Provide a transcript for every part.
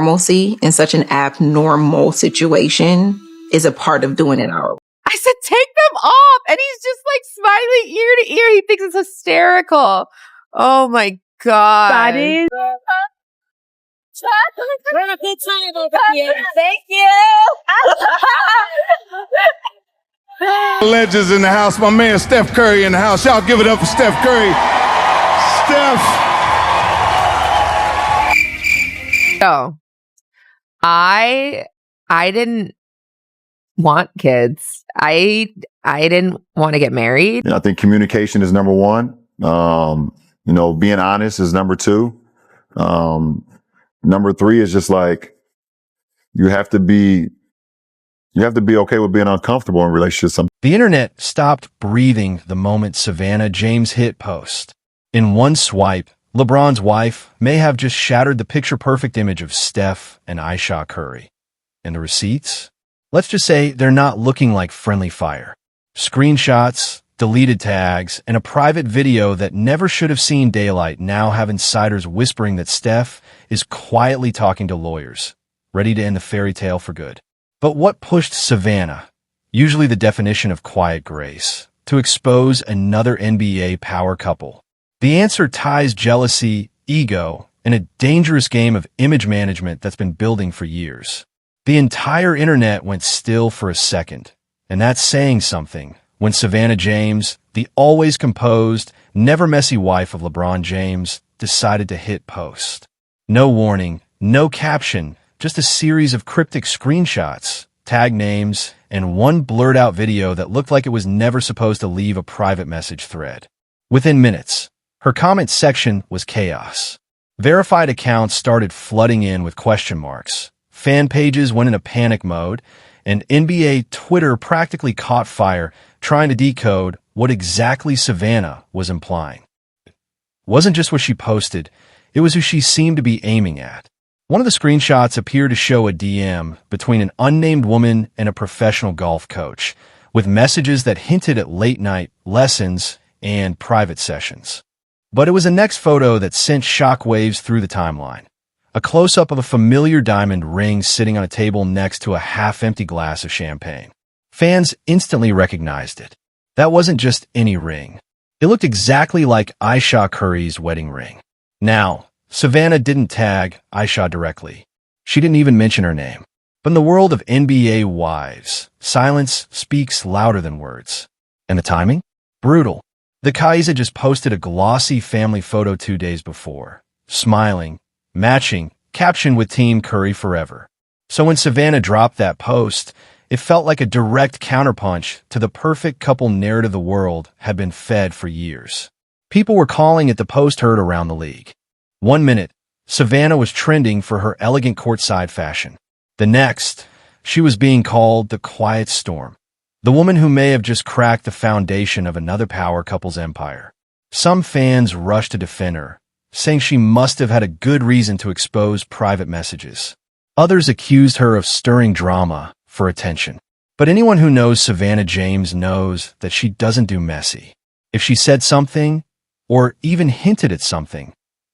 normalcy in such an abnormal situation is a part of doing it our way. I said, take them off. And he's just like smiling ear to ear. He thinks it's hysterical. Oh my God. That is. Thank you. Legends in the house. My man Steph Curry in the house. Y'all give it up for Steph Curry. Steph. So, I didn't want kids. I didn't want to get married. I think communication is number one. Being honest is number two. Number three is just like, you have to be okay with being uncomfortable in relationships. The internet stopped breathing the moment Savannah James hit post. In one swipe, LeBron's wife may have just shattered the picture-perfect image of Steph and Ayesha Curry. And the receipts? Let's just say they're not looking like friendly fire. Screenshots, deleted tags, and a private video that never should have seen daylight now have insiders whispering that Steph is quietly talking to lawyers, ready to end the fairy tale for good. But what pushed Savannah, usually the definition of quiet grace, to expose another NBA power couple? The answer ties jealousy, ego, and a dangerous game of image management that's been building for years. The entire internet went still for a second, and that's saying something when Savannah James, the always composed, never messy wife of LeBron James, decided to hit post. No warning, no caption, just a series of cryptic screenshots, tag names, and one blurred-out video that looked like it was never supposed to leave a private message thread. Within minutes, her comment section was chaos. Verified accounts started flooding in with question marks. Fan pages went into panic mode, and NBA Twitter practically caught fire trying to decode what exactly Savannah was implying. It wasn't just what she posted, it was who she seemed to be aiming at. One of the screenshots appeared to show a DM between an unnamed woman and a professional golf coach, with messages that hinted at late-night lessons and private sessions. But it was the next photo that sent shockwaves through the timeline. A close-up of a familiar diamond ring sitting on a table next to a half-empty glass of champagne. Fans instantly recognized it. That wasn't just any ring. It looked exactly like Ayesha Curry's wedding ring. Now, Savannah didn't tag Ayesha directly. She didn't even mention her name. But in the world of NBA wives, silence speaks louder than words. And the timing? Brutal. The Kaiser just posted a glossy family photo 2 days before, smiling, matching, caption with Team Curry Forever. So when Savannah dropped that post, it felt like a direct counterpunch to the perfect couple narrative the world had been fed for years. People were calling it the post heard around the league. 1 minute, Savannah was trending for her elegant courtside fashion. The next, she was being called the quiet storm. The woman who may have just cracked the foundation of another power couple's empire. Some fans rushed to defend her, saying she must have had a good reason to expose private messages. Others accused her of stirring drama for attention. But anyone who knows Savannah James knows that she doesn't do messy. If she said something, or even hinted at something,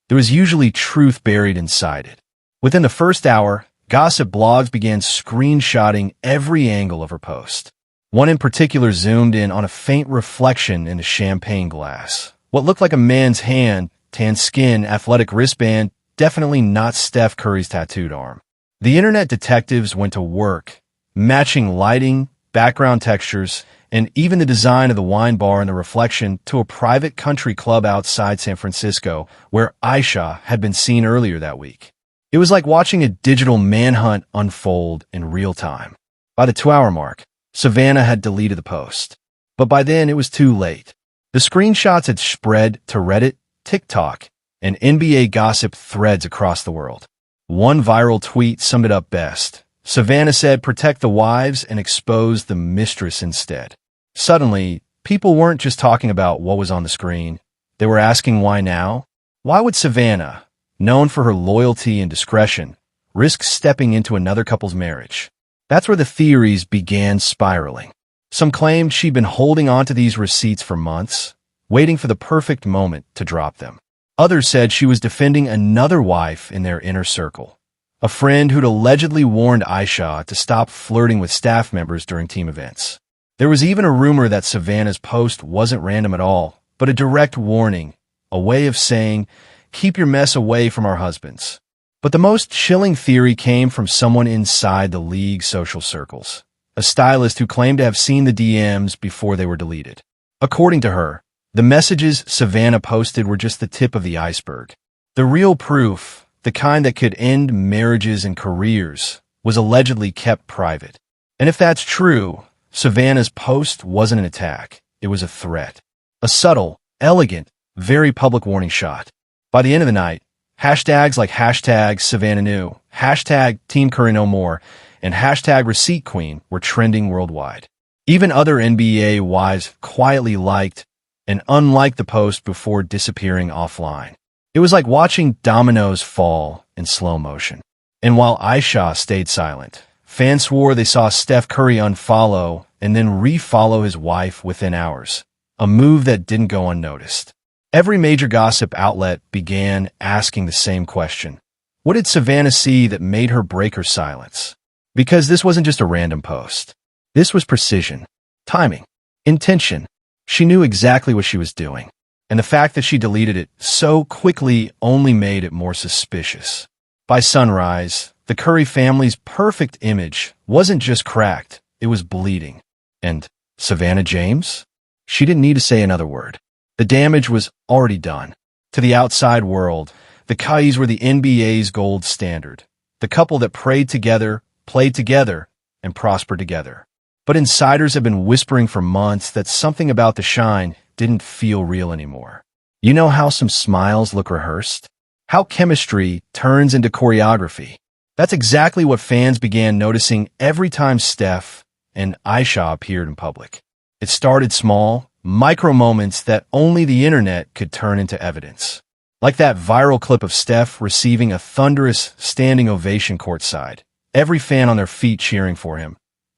there was usually truth buried inside it. Within the first hour, gossip blogs began screenshotting every angle of her post. One in particular zoomed in on a faint reflection in a champagne glass. What looked like a man's hand, tan skin, athletic wristband, definitely not Steph Curry's tattooed arm. The internet detectives went to work, matching lighting, background textures, and even the design of the wine bar in the reflection to a private country club outside San Francisco, where Ayesha had been seen earlier that week. It was like watching a digital manhunt unfold in real time. By the 2-hour mark, Savannah had deleted the post. But by then, it was too late. The screenshots had spread to Reddit, TikTok, and NBA gossip threads across the world. One viral tweet summed it up best. Savannah said, "Protect the wives and expose the mistress instead." Suddenly, people weren't just talking about what was on the screen. They were asking why now? Why would Savannah, known for her loyalty and discretion, risk stepping into another couple's marriage? That's where the theories began spiraling. Some claimed she'd been holding on to these receipts for months, waiting for the perfect moment to drop them. Others said she was defending another wife in their inner circle, a friend who'd allegedly warned Ayesha to stop flirting with staff members during team events. There was even a rumor that Savannah's post wasn't random at all, but a direct warning, a way of saying, keep your mess away from our husbands. But the most chilling theory came from someone inside the league's social circles, a stylist who claimed to have seen the DMs before they were deleted. According to her, the messages Savannah posted were just the tip of the iceberg. The real proof, the kind that could end marriages and careers, was allegedly kept private. And if that's true, Savannah's post wasn't an attack. It was a threat. A subtle, elegant, very public warning shot. By the end of the night, hashtags like hashtag Savannah New, hashtag Team Curry No More, and hashtag Receipt Queen were trending worldwide. Even other NBA wives quietly liked and unliked the post before disappearing offline. It was like watching dominoes fall in slow motion. And while Ayesha stayed silent, fans swore they saw Steph Curry unfollow and then refollow his wife within hours, a move that didn't go unnoticed. Every major gossip outlet began asking the same question. What did Savannah see that made her break her silence? Because this wasn't just a random post. This was precision, timing, intention. She knew exactly what she was doing. And the fact that she deleted it so quickly only made it more suspicious. By sunrise, the Curry family's perfect image wasn't just cracked, it was bleeding. And Savannah James? She didn't need to say another word. The damage was already done. To the outside world, the Currys were the NBA's gold standard. The couple that prayed together, played together, and prospered together. But insiders have been whispering for months that something about the shine didn't feel real anymore. You know how some smiles look rehearsed? How chemistry turns into choreography? That's exactly what fans began noticing every time Steph and Ayesha appeared in public. It started small, micro moments that only the internet could turn into evidence. Like that viral clip of Steph receiving a thunderous standing ovation courtside, every fan on their feet cheering for him,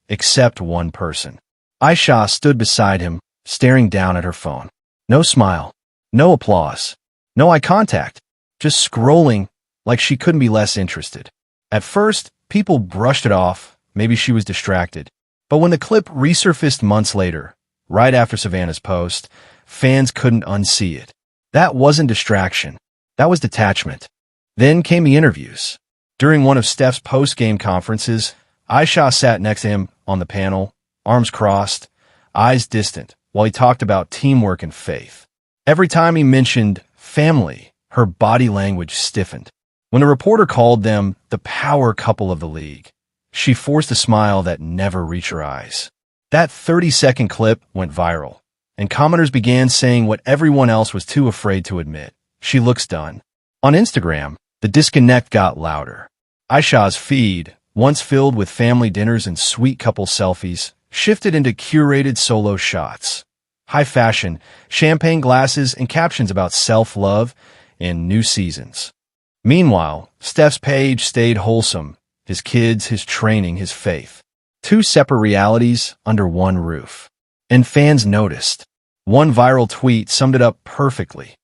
except one person. Ayesha stood beside him, staring down at her phone. No smile, no applause, no eye contact, just scrolling like she couldn't be less interested. At first, people brushed it off, maybe she was distracted. But when the clip resurfaced months later, right after Savannah's post, fans couldn't unsee it. That wasn't distraction. That was detachment. Then came the interviews. During one of Steph's post-game conferences, Ayesha sat next to him on the panel, arms crossed, eyes distant, while he talked about teamwork and faith. Every time he mentioned family, her body language stiffened. When the reporter called them the power couple of the league, she forced a smile that never reached her eyes. That 30-second clip went viral, and commenters began saying what everyone else was too afraid to admit. She looks done. On Instagram, the disconnect got louder. Ayesha's feed, once filled with family dinners and sweet couple selfies, shifted into curated solo shots. High fashion, champagne glasses, and captions about self-love and new seasons. Meanwhile, Steph's page stayed wholesome. His kids, his training, his faith. Two separate realities under one roof. And fans noticed. One viral tweet summed it up perfectly.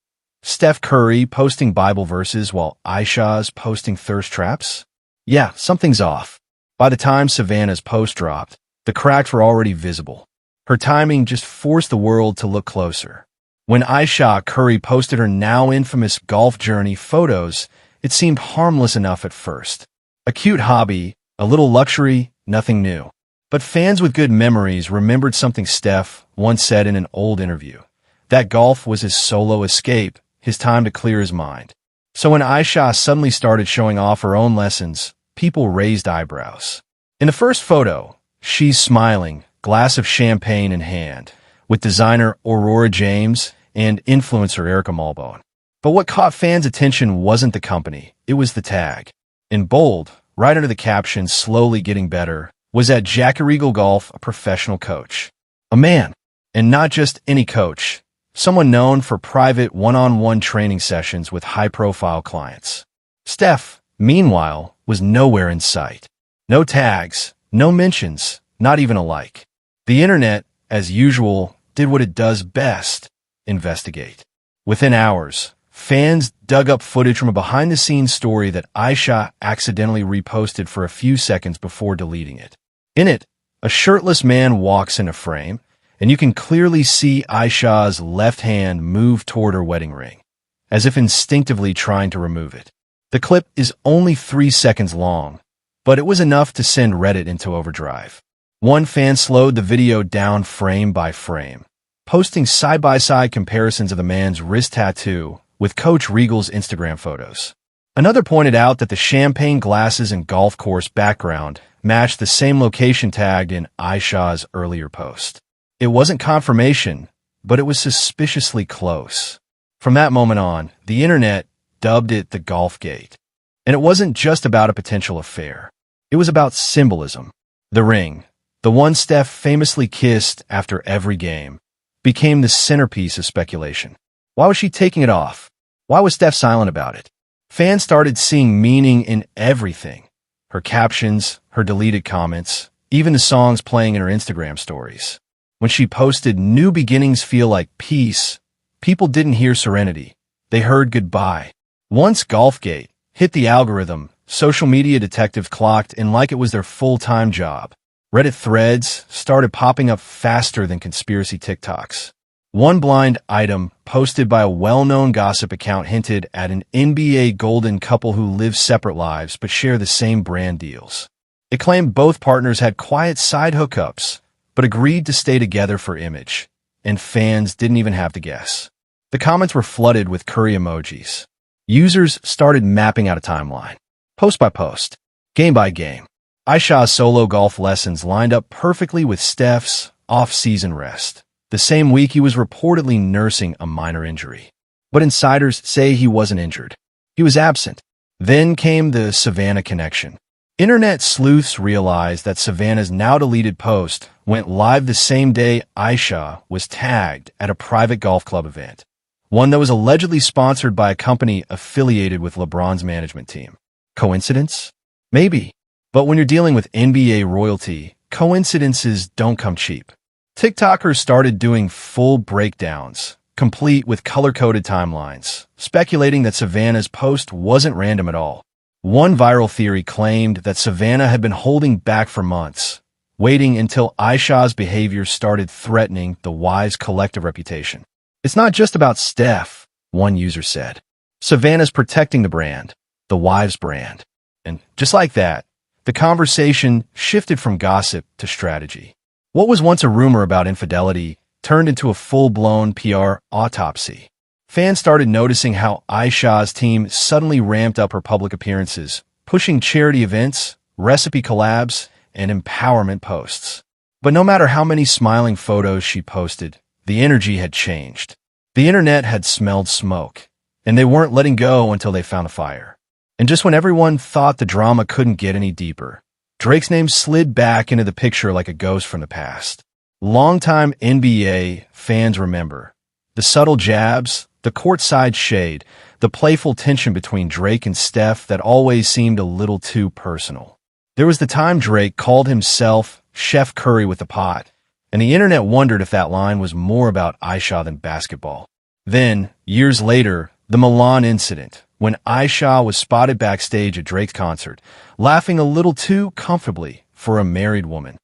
Steph Curry posting Bible verses while Ayesha's posting thirst traps? Yeah, something's off. By the time Savannah's post dropped, the cracks were already visible. Her timing just forced the world to look closer. When Ayesha Curry posted her now infamous golf journey photos, it seemed harmless enough at first. A cute hobby, a little luxury, nothing new. But fans with good memories remembered something Steph once said in an old interview. That golf was his solo escape, his time to clear his mind. So when Ayesha suddenly started showing off her own lessons, people raised eyebrows. In the first photo, she's smiling, glass of champagne in hand, with designer Aurora James and influencer Erica Malbone. But what caught fans' attention wasn't the company, it was the tag. In bold, right under the caption, slowly getting better, was at Jack Regal Golf, a professional coach. A man, and not just any coach, someone known for private one-on-one training sessions with high-profile clients. Steph, meanwhile, was nowhere in sight. No tags, no mentions, not even a like. The internet, as usual, did what it does best, investigate. Within hours, fans dug up footage from a behind-the-scenes story that Ayesha accidentally reposted for a few seconds before deleting it. In it, a shirtless man walks in a frame, and you can clearly see Ayesha's left hand move toward her wedding ring, as if instinctively trying to remove it. The clip is only 3 seconds long, but it was enough to send Reddit into overdrive. One fan slowed the video down frame by frame, posting side-by-side comparisons of the man's wrist tattoo with Coach Regal's Instagram photos. Another pointed out that the champagne glasses and golf course background matched the same location tagged in Ayesha's earlier post. It wasn't confirmation, but it was suspiciously close. From that moment on, the internet dubbed it the Golf Gate. And it wasn't just about a potential affair. It was about symbolism. The ring, the one Steph famously kissed after every game, became the centerpiece of speculation. Why was she taking it off? Why was Steph silent about it? Fans started seeing meaning in everything. Her captions, her deleted comments, even the songs playing in her Instagram stories. When she posted "New beginnings feel like peace," people didn't hear serenity. They heard goodbye. Once Golfgate hit the algorithm, social media detectives clocked in like it was their full-time job. Reddit threads started popping up faster than conspiracy TikToks. One blind item posted by a well-known gossip account hinted at an NBA Golden couple who live separate lives but share the same brand deals. It claimed both partners had quiet side hookups, but agreed to stay together for image, and fans didn't even have to guess. The comments were flooded with Curry emojis. Users started mapping out a timeline, post by post, game by game. Ayesha's solo golf lessons lined up perfectly with Steph's off-season rest, the same week he was reportedly nursing a minor injury. But insiders say he wasn't injured. He was absent. Then came the Savanna connection. Internet sleuths realized that Savannah's now-deleted post went live the same day Ayesha was tagged at a private golf club event, one that was allegedly sponsored by a company affiliated with LeBron's management team. Coincidence? Maybe. But when you're dealing with NBA royalty, coincidences don't come cheap. TikTokers started doing full breakdowns, complete with color-coded timelines, speculating that Savannah's post wasn't random at all. One viral theory claimed that Savannah had been holding back for months, waiting until Ayesha's behavior started threatening the Wives' collective reputation. It's not just about Steph, one user said. Savannah's protecting the brand, the Wives brand. And just like that, the conversation shifted from gossip to strategy. What was once a rumor about infidelity turned into a full-blown PR autopsy. Fans started noticing how Ayesha's team suddenly ramped up her public appearances, pushing charity events, recipe collabs, and empowerment posts. But no matter how many smiling photos she posted, the energy had changed. The internet had smelled smoke, and they weren't letting go until they found a fire. And just when everyone thought the drama couldn't get any deeper, Drake's name slid back into the picture like a ghost from the past. Longtime NBA fans remember the subtle jabs, the courtside shade, the playful tension between Drake and Steph that always seemed a little too personal. There was the time Drake called himself Chef Curry with the pot, and the internet wondered if that line was more about Ayesha than basketball. Then, years later, the Milan incident, when Ayesha was spotted backstage at Drake's concert, laughing a little too comfortably for a married woman.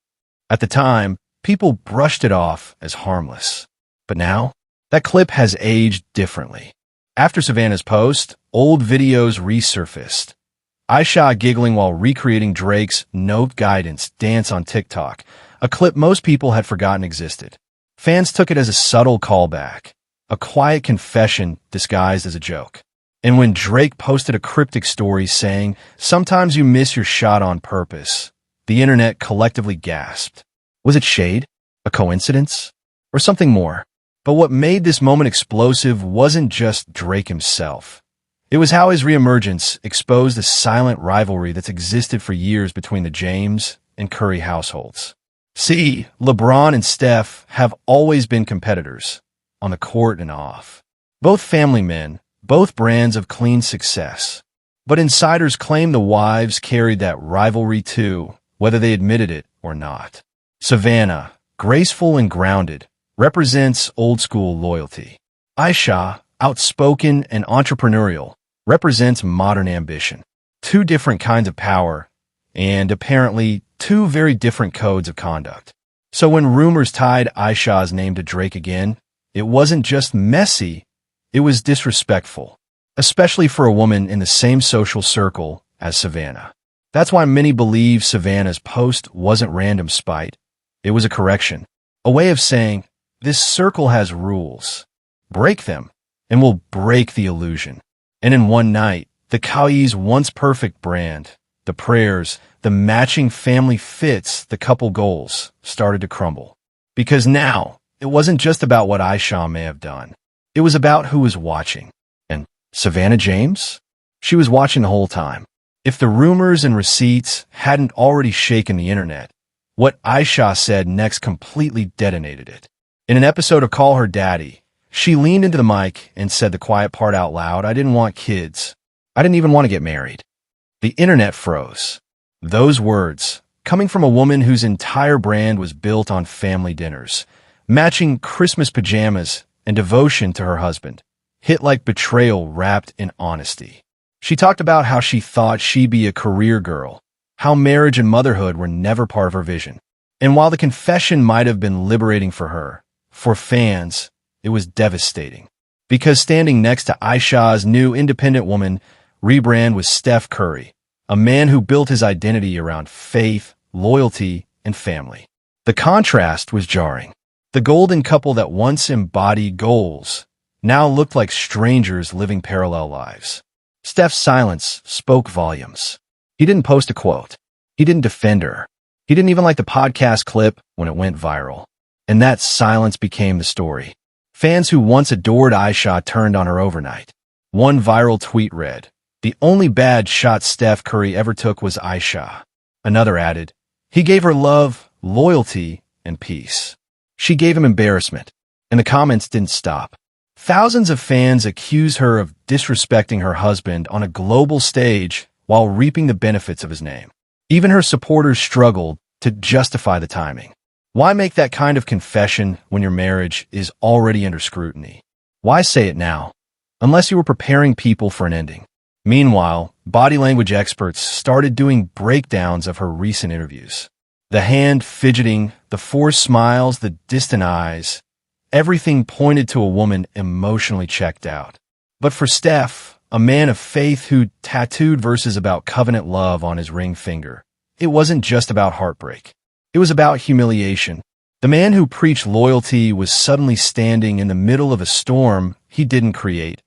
At the time, people brushed it off as harmless. But now, that clip has aged differently. After Savannah's post, old videos resurfaced. Ayesha giggling while recreating Drake's "Note Guidance" dance on TikTok, a clip most people had forgotten existed. Fans took it as a subtle callback, a quiet confession disguised as a joke. And when Drake posted a cryptic story saying, "Sometimes you miss your shot on purpose," the internet collectively gasped. Was it shade? A coincidence? Or something more? But what made this moment explosive wasn't just Drake himself. It was how his reemergence exposed the silent rivalry that's existed for years between the James and Curry households. See, LeBron and Steph have always been competitors, on the court and off. Both family men, both brands of clean success. But insiders claim the Wives carried that rivalry too, whether they admitted it or not. Savannah, graceful and grounded, represents old-school loyalty. Ayesha, outspoken and entrepreneurial, represents modern ambition. Two different kinds of power, and apparently two very different codes of conduct. So when rumors tied Ayesha's name to Drake again, it wasn't just messy, it was disrespectful, especially for a woman in the same social circle as Savanna. That's why many believe Savanna's post wasn't random spite. It was a correction, a way of saying, this circle has rules. Break them, and we'll break the illusion. And in one night, the Kai's once perfect brand, the prayers, the matching family fits, the couple goals, started to crumble. Because now, it wasn't just about what Ayesha may have done. It was about who was watching. And Savannah James? She was watching the whole time. If the rumors and receipts hadn't already shaken the internet, what Ayesha said next completely detonated it. In an episode of Call Her Daddy, she leaned into the mic and said the quiet part out loud, I didn't want kids. I didn't even want to get married. The internet froze. Those words, coming from a woman whose entire brand was built on family dinners, matching Christmas pajamas and devotion to her husband, hit like betrayal wrapped in honesty. She talked about how she thought she'd be a career girl, how marriage and motherhood were never part of her vision. And while the confession might have been liberating for her, for fans, it was devastating. Because standing next to Ayesha's new independent woman rebrand was Steph Curry, a man who built his identity around faith, loyalty, and family. The contrast was jarring. The golden couple that once embodied goals now looked like strangers living parallel lives. Steph's silence spoke volumes. He didn't post a quote. He didn't defend her. He didn't even like the podcast clip when it went viral. And that silence became the story. Fans who once adored Ayesha turned on her overnight. One viral tweet read, "The only bad shot Steph Curry ever took was Ayesha." Another added, "He gave her love, loyalty, and peace." She gave him embarrassment. And the comments didn't stop. Thousands of fans accused her of disrespecting her husband on a global stage while reaping the benefits of his name. Even her supporters struggled to justify the timing. Why make that kind of confession when your marriage is already under scrutiny? Why say it now? Unless you were preparing people for an ending. Meanwhile, body language experts started doing breakdowns of her recent interviews. The hand fidgeting, the forced smiles, the distant eyes. Everything pointed to a woman emotionally checked out. But for Steph, a man of faith who tattooed verses about covenant love on his ring finger, it wasn't just about heartbreak. It was about humiliation. The man who preached loyalty was suddenly standing in the middle of a storm he didn't create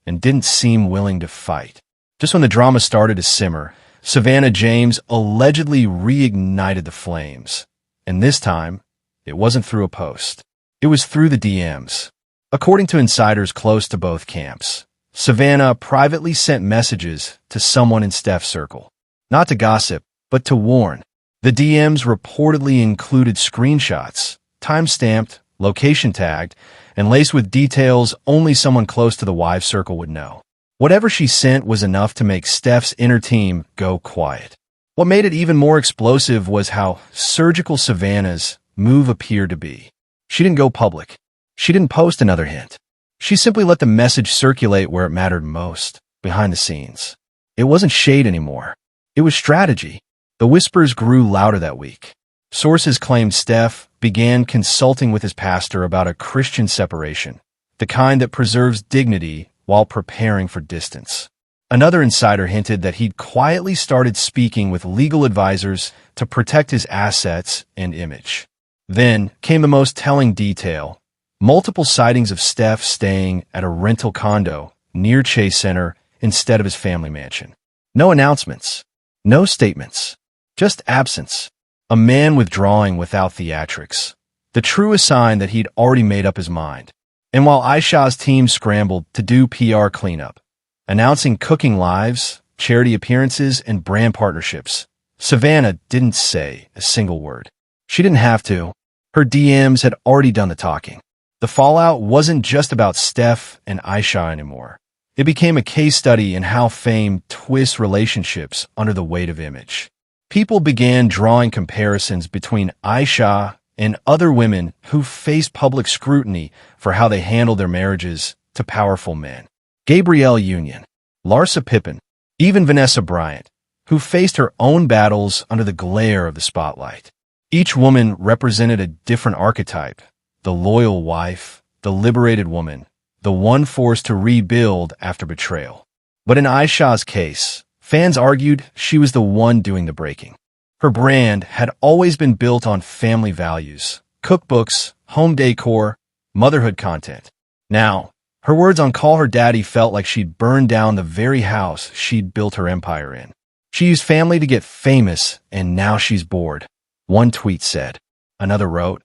and didn't seem willing to fight. Just when the drama started to simmer, Savannah James allegedly reignited the flames. And this time, it wasn't through a post. It was through the DMs. According to insiders close to both camps, Savannah privately sent messages to someone in Steph's circle. Not to gossip, but to warn. The DMs reportedly included screenshots, time-stamped, location tagged, and laced with details only someone close to the wives' circle would know. Whatever she sent was enough to make Steph's inner team go quiet. What made it even more explosive was how surgical Savannah's move appeared to be. She didn't go public. She didn't post another hint. She simply let the message circulate where it mattered most, behind the scenes. It wasn't shade anymore. It was strategy. The whispers grew louder that week. Sources claimed Steph began consulting with his pastor about a Christian separation, the kind that preserves dignity while preparing for distance. Another insider hinted that he'd quietly started speaking with legal advisors to protect his assets and image. Then came the most telling detail: multiple sightings of Steph staying at a rental condo near Chase Center instead of his family mansion. No announcements, no statements, just absence. A man withdrawing without theatrics, the truest sign that he'd already made up his mind. And while Ayesha's team scrambled to do PR cleanup, announcing cooking lives, charity appearances, and brand partnerships, Savannah didn't say a single word. She didn't have to. Her DMs had already done the talking. The fallout wasn't just about Steph and Ayesha anymore. It became a case study in how fame twists relationships under the weight of image. People began drawing comparisons between Ayesha and other women who faced public scrutiny for how they handled their marriages to powerful men. Gabrielle Union, Larsa Pippen, even Vanessa Bryant, who faced her own battles under the glare of the spotlight. Each woman represented a different archetype: the loyal wife, the liberated woman, the one forced to rebuild after betrayal. But in Ayesha's case, fans argued she was the one doing the breaking. Her brand had always been built on family values, cookbooks, home decor, motherhood content. Now, her words on Call Her Daddy felt like she'd burned down the very house she'd built her empire in. She used family to get famous, and now she's bored, one tweet said. Another wrote,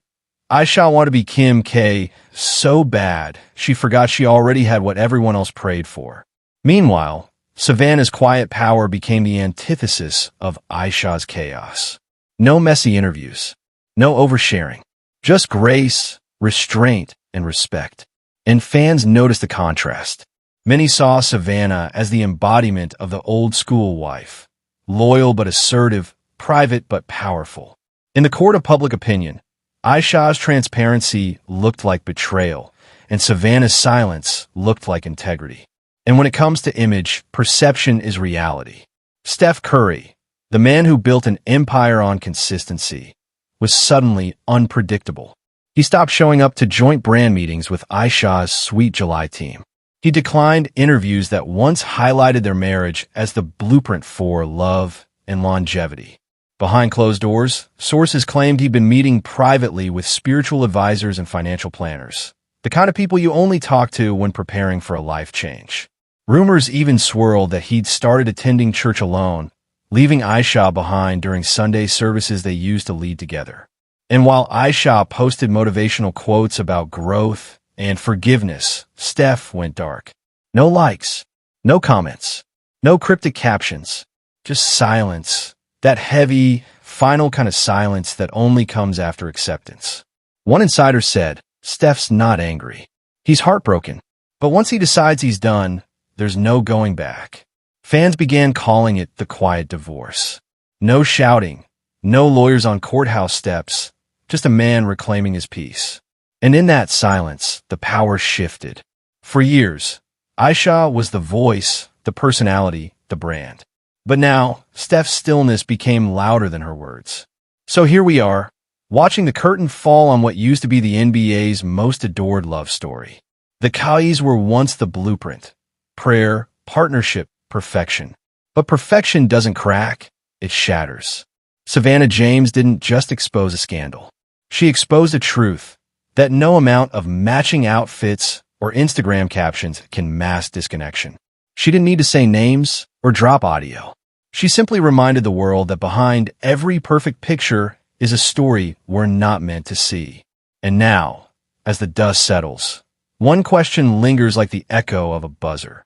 Ayesha wanted to be Kim K so bad she forgot she already had what everyone else prayed for. Meanwhile, Savannah's quiet power became the antithesis of Ayesha's chaos. No messy interviews, no oversharing, just grace, restraint, and respect. And fans noticed the contrast. Many saw Savannah as the embodiment of the old-school wife, loyal but assertive, private but powerful. In the court of public opinion, Ayesha's transparency looked like betrayal, and Savannah's silence looked like integrity. And when it comes to image, perception is reality. Steph Curry, the man who built an empire on consistency, was suddenly unpredictable. He stopped showing up to joint brand meetings with Ayesha's Sweet July team. He declined interviews that once highlighted their marriage as the blueprint for love and longevity. Behind closed doors, sources claimed he'd been meeting privately with spiritual advisors and financial planners, the kind of people you only talk to when preparing for a life change. Rumors even swirled that he'd started attending church alone, leaving Ayesha behind during Sunday services they used to lead together. And while Ayesha posted motivational quotes about growth and forgiveness, Steph went dark. No likes, no comments, no cryptic captions, just silence. That heavy, final kind of silence that only comes after acceptance. One insider said, Steph's not angry. He's heartbroken. But once he decides he's done, there's no going back. Fans began calling it the quiet divorce. No shouting, no lawyers on courthouse steps, just a man reclaiming his peace. And in that silence, the power shifted. For years, Ayesha was the voice, the personality, the brand. But now, Steph's stillness became louder than her words. So here we are, watching the curtain fall on what used to be the NBA's most adored love story. The Kais were once the blueprint: prayer, partnership, perfection. But perfection doesn't crack, it shatters. Savannah James didn't just expose a scandal. She exposed a truth that no amount of matching outfits or Instagram captions can mask disconnection. She didn't need to say names or drop audio. She simply reminded the world that behind every perfect picture is a story we're not meant to see. And now, as the dust settles, one question lingers like the echo of a buzzer.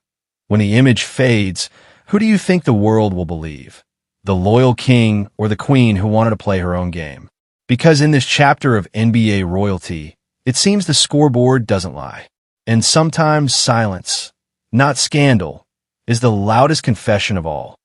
When the image fades, who do you think the world will believe? The loyal king or the queen who wanted to play her own game? Because in this chapter of NBA royalty, it seems the scoreboard doesn't lie. And sometimes silence, not scandal, is the loudest confession of all.